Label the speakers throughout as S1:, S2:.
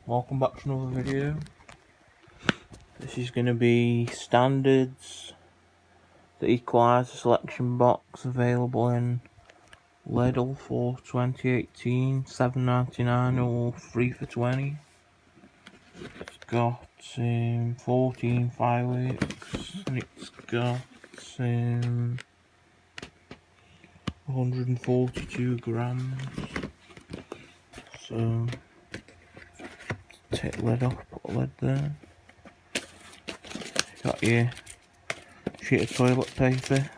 S1: Welcome back to another video. This is going to be standards, the equaliser selection box available in Lidl for 2018, $7.99 or 3 for $20. It's got 14 fireworks and it's got 142 grams. So take lid off, put a lid there. Got your sheet of toilet paper,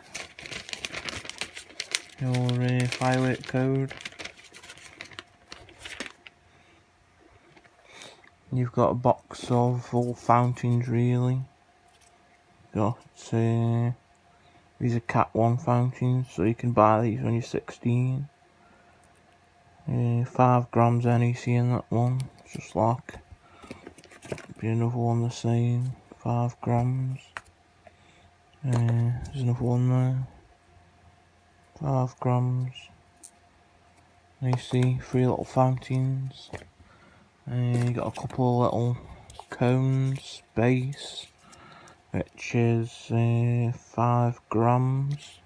S1: your firework code. You've got a box of all fountains really. Got these are Cat 1 fountains, so you can buy these when you're 16. 5 grams NEC in that one, just like be another one the same, 5 grams. There's another one there, 5 grams. You see 3 little fountains. You got a couple of little cones base, which is 5 grams.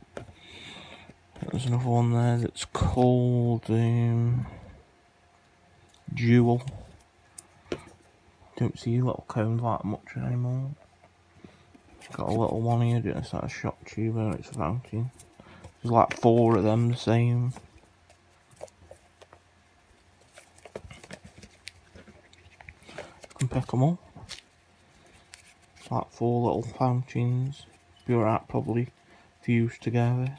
S1: There's another one there that's called Jewel. Don't see little cones like much anymore. Got a little one here, it's like a shot tube and it's a fountain. There's like 4 of them the same. You can pick them up. It's like 4 little fountains. Be alright probably fused together.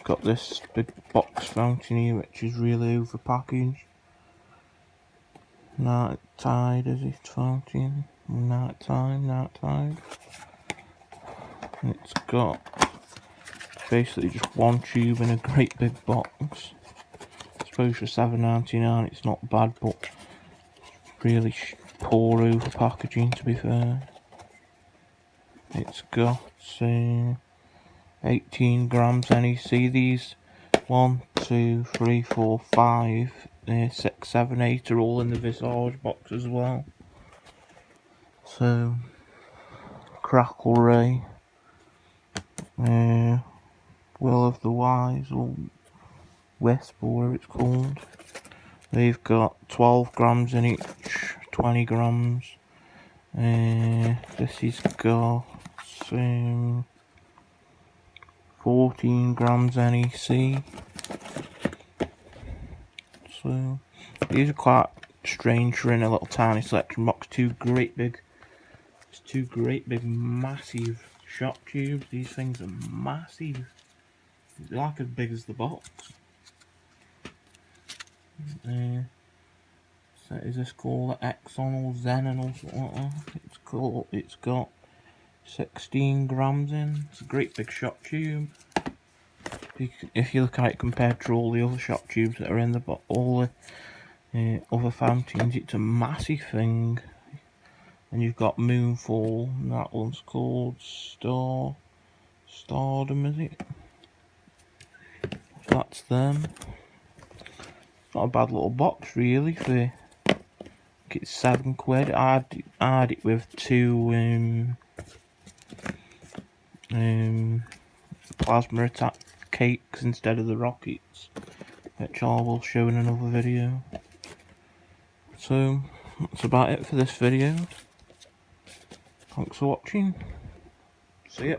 S1: Got this big box fountain here which is really over packaged. Night tide is it fountain? Night tide. And it's got basically just one tube in a great big box. I suppose for $7.99 it's not bad, but really poor over packaging to be fair. It's got 18 grams NEC. These 1, 2, 3, 4, 5, 6, 7, 8 are all in the Visage box as well. So Crackle Ray, Will of the Wise, or Wisp, or whatever it's called. They've got 12 grams in each, 20 grams. This has got 14 grams NEC. So these are quite strange for in a little tiny selection box. Two great big massive shot tubes. These things are massive. They're like as big as the box. So is this called Exxon or Xenon or something like that? It's got 16 grams in. It's a great big shot tube. If you look at it compared to all the other shot tubes that are in the box, all the other fountains, it's a massive thing. And you've got Moonfall, and that one's called Stardom, is it? So that's them. Not a bad little box really for, I think it's £7. I had it with 2 plasma attack cakes instead of the rockets, which I will show in another video. So that's about it for this video. Thanks for watching. See ya.